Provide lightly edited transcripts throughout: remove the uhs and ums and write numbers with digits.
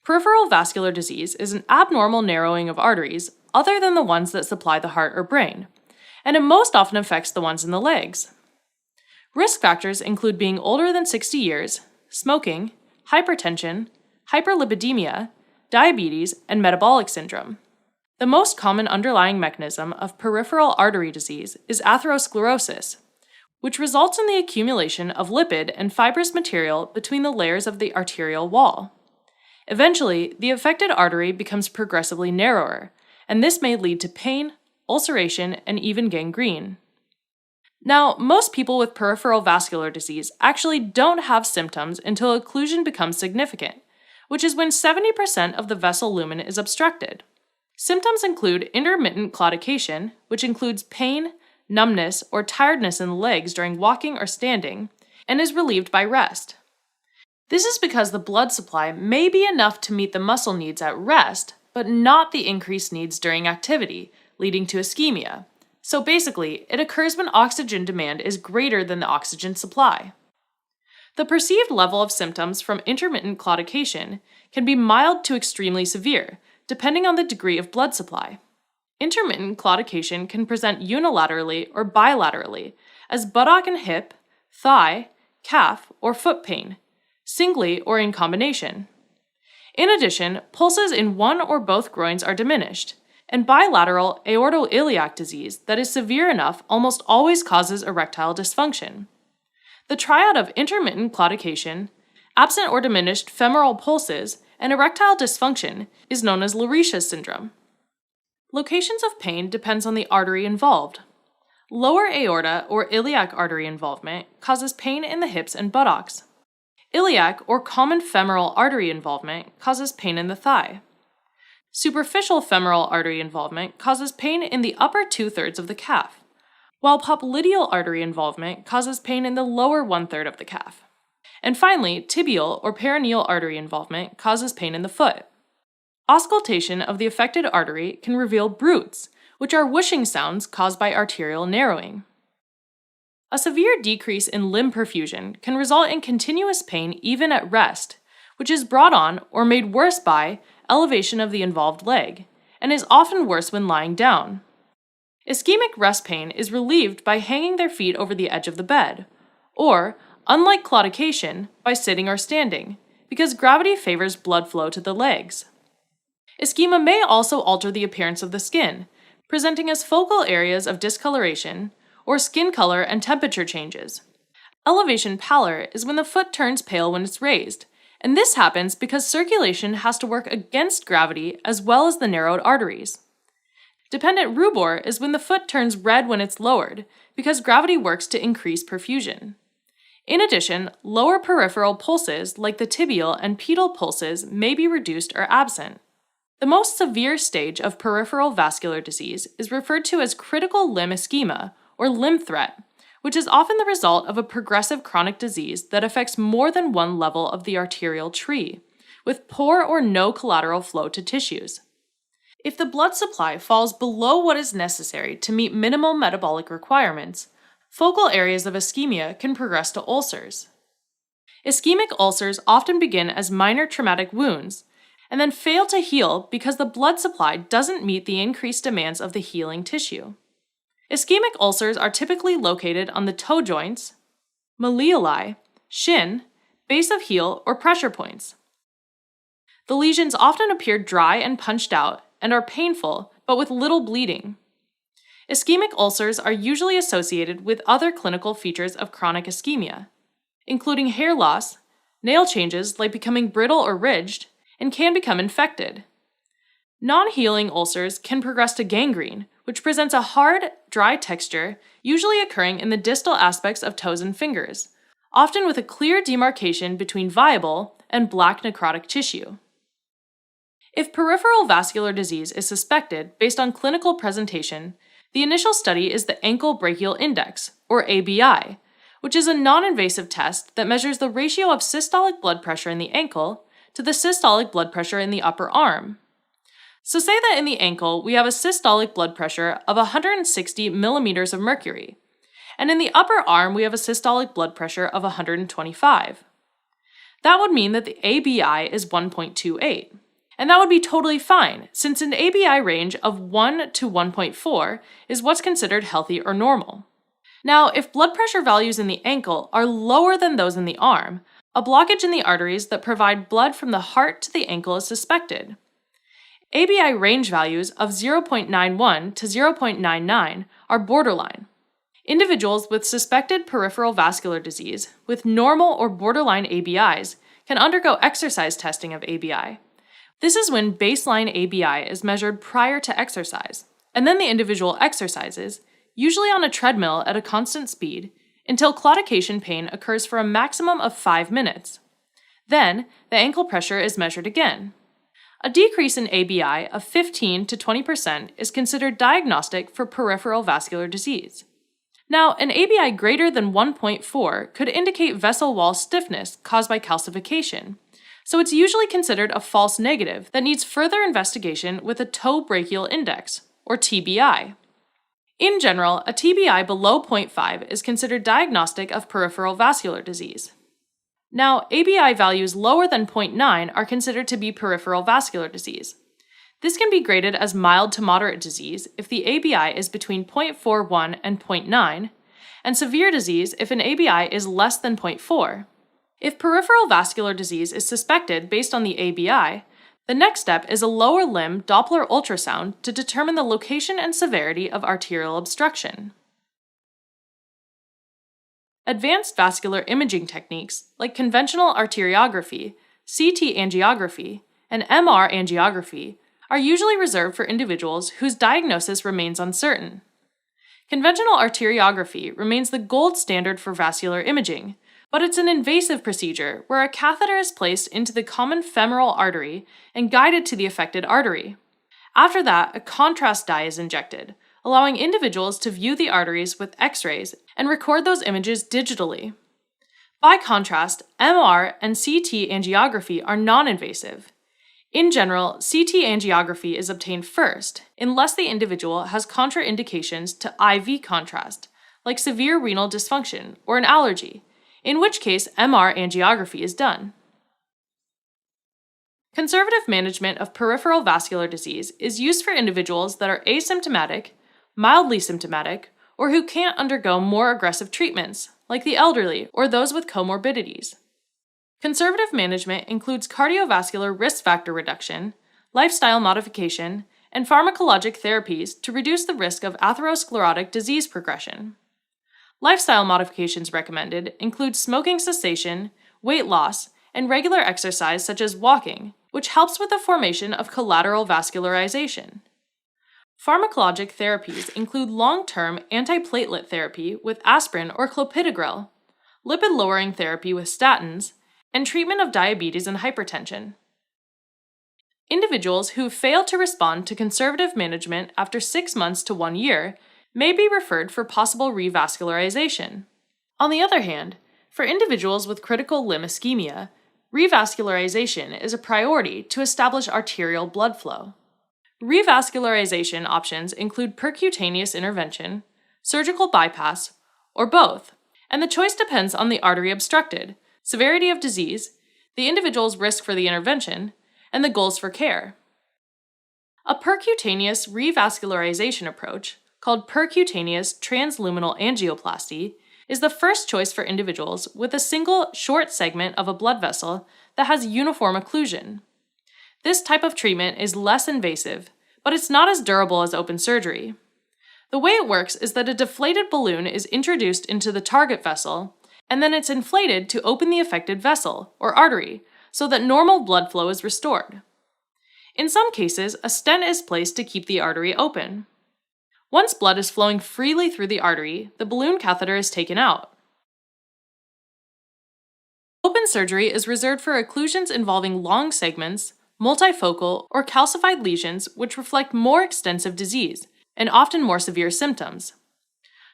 Peripheral vascular disease is an abnormal narrowing of arteries other than the ones that supply the heart or brain, and it most often affects the ones in the legs. Risk factors include being older than 60 years, smoking, hypertension, hyperlipidemia, diabetes, and metabolic syndrome. The most common underlying mechanism of peripheral artery disease is atherosclerosis, which results in the accumulation of lipid and fibrous material between the layers of the arterial wall. Eventually, the affected artery becomes progressively narrower, and this may lead to pain, ulceration, and even gangrene. Now, most people with peripheral vascular disease actually don't have symptoms until occlusion becomes significant, which is when 70% of the vessel lumen is obstructed. Symptoms include intermittent claudication, which includes pain, numbness, or tiredness in the legs during walking or standing, and is relieved by rest. This is because the blood supply may be enough to meet the muscle needs at rest, but not the increased needs during activity, leading to ischemia. So basically, it occurs when oxygen demand is greater than the oxygen supply. The perceived level of symptoms from intermittent claudication can be mild to extremely severe, depending on the degree of blood supply. Intermittent claudication can present unilaterally or bilaterally as buttock and hip, thigh, calf, or foot pain, singly or in combination. In addition, pulses in one or both groins are diminished, and bilateral aortoiliac disease that is severe enough almost always causes erectile dysfunction. The triad of intermittent claudication, absent or diminished femoral pulses, and erectile dysfunction is known as Leriche's syndrome. Locations of pain depends on the artery involved. Lower aorta or iliac artery involvement causes pain in the hips and buttocks. Iliac or common femoral artery involvement causes pain in the thigh. Superficial femoral artery involvement causes pain in the upper 2/3 of the calf, while popliteal artery involvement causes pain in the lower 1/3 of the calf. And finally, tibial or peroneal artery involvement causes pain in the foot. Auscultation of the affected artery can reveal bruits, which are whooshing sounds caused by arterial narrowing. A severe decrease in limb perfusion can result in continuous pain even at rest, which is brought on or made worse by elevation of the involved leg, and is often worse when lying down. Ischemic rest pain is relieved by hanging their feet over the edge of the bed, or, unlike claudication, by sitting or standing, because gravity favors blood flow to the legs. Ischemia may also alter the appearance of the skin, presenting as focal areas of discoloration, or skin color and temperature changes. Elevation pallor is when the foot turns pale when it's raised, and this happens because circulation has to work against gravity as well as the narrowed arteries. Dependent rubor is when the foot turns red when it's lowered, because gravity works to increase perfusion. In addition, lower peripheral pulses, like the tibial and pedal pulses, may be reduced or absent. The most severe stage of peripheral vascular disease is referred to as critical limb ischemia, or limb threat, which is often the result of a progressive chronic disease that affects more than one level of the arterial tree, with poor or no collateral flow to tissues. If the blood supply falls below what is necessary to meet minimal metabolic requirements, focal areas of ischemia can progress to ulcers. Ischemic ulcers often begin as minor traumatic wounds, and then fail to heal because the blood supply doesn't meet the increased demands of the healing tissue. Ischemic ulcers are typically located on the toe joints, malleoli, shin, base of heel, or pressure points. The lesions often appear dry and punched out and are painful, but with little bleeding. Ischemic ulcers are usually associated with other clinical features of chronic ischemia, including hair loss, nail changes like becoming brittle or ridged, and can become infected. Non-healing ulcers can progress to gangrene, which presents a hard, dry texture, usually occurring in the distal aspects of toes and fingers, often with a clear demarcation between viable and black necrotic tissue. If peripheral vascular disease is suspected based on clinical presentation, the initial study is the ankle brachial index, or ABI, which is a non-invasive test that measures the ratio of systolic blood pressure in the ankle to the systolic blood pressure in the upper arm. So say that in the ankle we have a systolic blood pressure of 160 millimeters of mercury, and in the upper arm we have a systolic blood pressure of 125. that would mean that the ABI is 1.28. And that would be totally fine, since an ABI range of 1 to 1.4 is what's considered healthy or normal. Now, if blood pressure values in the ankle are lower than those in the arm, a blockage in the arteries that provide blood from the heart to the ankle is suspected. ABI range values of 0.91 to 0.99 are borderline. Individuals with suspected peripheral vascular disease with normal or borderline ABIs can undergo exercise testing of ABI. This is when baseline ABI is measured prior to exercise, and then the individual exercises, usually on a treadmill at a constant speed, until claudication pain occurs for a maximum of 5 minutes. Then, the ankle pressure is measured again. A decrease in ABI of 15 to 20% is considered diagnostic for peripheral vascular disease. Now, an ABI greater than 1.4 could indicate vessel wall stiffness caused by calcification, so it's usually considered a false negative that needs further investigation with a toe brachial index, or TBI. In general, a TBI below 0.5 is considered diagnostic of peripheral vascular disease. Now, ABI values lower than 0.9 are considered to be peripheral vascular disease. This can be graded as mild to moderate disease if the ABI is between 0.41 and 0.9, and severe disease if an ABI is less than 0.4. If peripheral vascular disease is suspected based on the ABI, the next step is a lower limb Doppler ultrasound to determine the location and severity of arterial obstruction. Advanced vascular imaging techniques like conventional arteriography, CT angiography, and MR angiography are usually reserved for individuals whose diagnosis remains uncertain. Conventional arteriography remains the gold standard for vascular imaging, but it's an invasive procedure where a catheter is placed into the common femoral artery and guided to the affected artery. After that, a contrast dye is injected, allowing individuals to view the arteries with X-rays and record those images digitally. By contrast, MR and CT angiography are non-invasive. In general, CT angiography is obtained first, unless the individual has contraindications to IV contrast, like severe renal dysfunction or an allergy, in which case MR angiography is done. Conservative management of peripheral vascular disease is used for individuals that are asymptomatic, mildly symptomatic, or who can't undergo more aggressive treatments, like the elderly or those with comorbidities. Conservative management includes cardiovascular risk factor reduction, lifestyle modification, and pharmacologic therapies to reduce the risk of atherosclerotic disease progression. Lifestyle modifications recommended include smoking cessation, weight loss, and regular exercise such as walking, which helps with the formation of collateral vascularization. Pharmacologic therapies include long-term antiplatelet therapy with aspirin or clopidogrel, lipid-lowering therapy with statins, and treatment of diabetes and hypertension. Individuals who fail to respond to conservative management after 6 months to 1 year may be referred for possible revascularization. On the other hand, for individuals with critical limb ischemia, revascularization is a priority to establish arterial blood flow. Revascularization options include percutaneous intervention, surgical bypass, or both, and the choice depends on the artery obstructed, severity of disease, the individual's risk for the intervention, and the goals for care. A percutaneous revascularization approach, called percutaneous transluminal angioplasty, is the first choice for individuals with a single short segment of a blood vessel that has uniform occlusion. This type of treatment is less invasive, but it's not as durable as open surgery. The way it works is that a deflated balloon is introduced into the target vessel, and then it's inflated to open the affected vessel, or artery, so that normal blood flow is restored. In some cases, a stent is placed to keep the artery open. Once blood is flowing freely through the artery, the balloon catheter is taken out. Open surgery is reserved for occlusions involving long segments, multifocal, or calcified lesions which reflect more extensive disease and often more severe symptoms.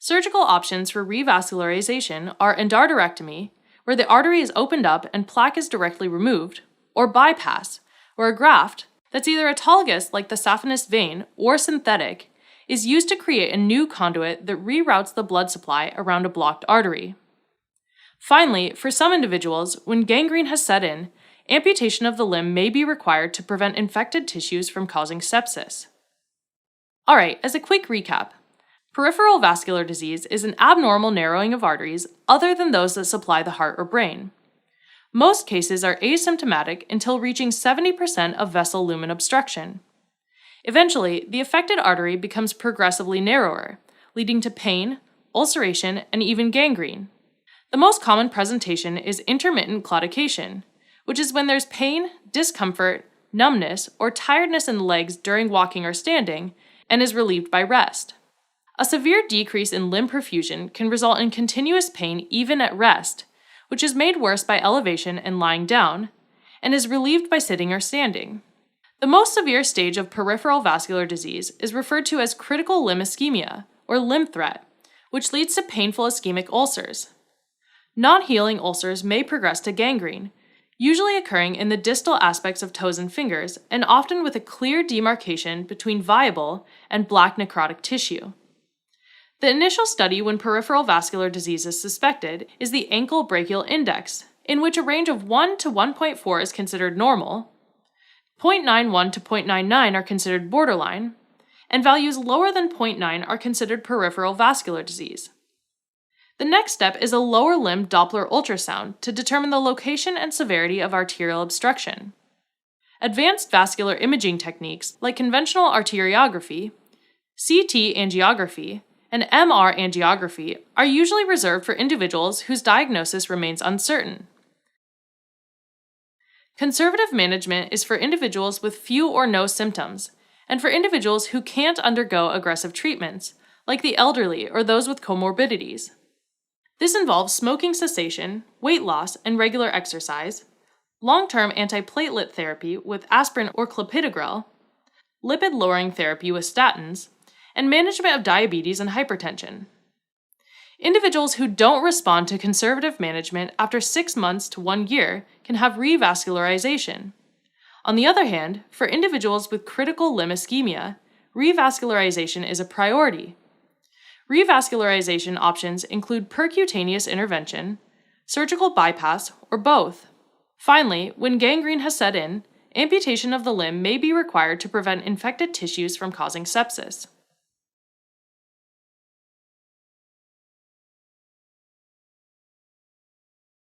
Surgical options for revascularization are endarterectomy, where the artery is opened up and plaque is directly removed, or bypass, where a graft that's either autologous like the saphenous vein or synthetic is used to create a new conduit that reroutes the blood supply around a blocked artery. Finally, for some individuals, when gangrene has set in, amputation of the limb may be required to prevent infected tissues from causing sepsis. Alright, as a quick recap, peripheral vascular disease is an abnormal narrowing of arteries other than those that supply the heart or brain. Most cases are asymptomatic until reaching 70% of vessel lumen obstruction. Eventually, the affected artery becomes progressively narrower, leading to pain, ulceration, and even gangrene. The most common presentation is intermittent claudication, which is when there's pain, discomfort, numbness, or tiredness in the legs during walking or standing, and is relieved by rest. A severe decrease in limb perfusion can result in continuous pain even at rest, which is made worse by elevation and lying down, and is relieved by sitting or standing. The most severe stage of peripheral vascular disease is referred to as critical limb ischemia, or limb threat, which leads to painful ischemic ulcers. Non-healing ulcers may progress to gangrene, usually occurring in the distal aspects of toes and fingers, and often with a clear demarcation between viable and black necrotic tissue. The initial study when peripheral vascular disease is suspected is the ankle brachial index, in which a range of 1 to 1.4 is considered normal, 0.91 to 0.99 are considered borderline, and values lower than 0.9 are considered peripheral vascular disease. The next step is a lower limb Doppler ultrasound to determine the location and severity of arterial obstruction. Advanced vascular imaging techniques like conventional arteriography, CT angiography, and MR angiography are usually reserved for individuals whose diagnosis remains uncertain. Conservative management is for individuals with few or no symptoms, and for individuals who can't undergo aggressive treatments, like the elderly or those with comorbidities. This involves smoking cessation, weight loss, and regular exercise, long-term antiplatelet therapy with aspirin or clopidogrel, lipid-lowering therapy with statins, and management of diabetes and hypertension. Individuals who don't respond to conservative management after 6 months to 1 year can have revascularization. On the other hand, for individuals with critical limb ischemia, revascularization is a priority. Revascularization options include percutaneous intervention, surgical bypass, or both. Finally, when gangrene has set in, amputation of the limb may be required to prevent infected tissues from causing sepsis.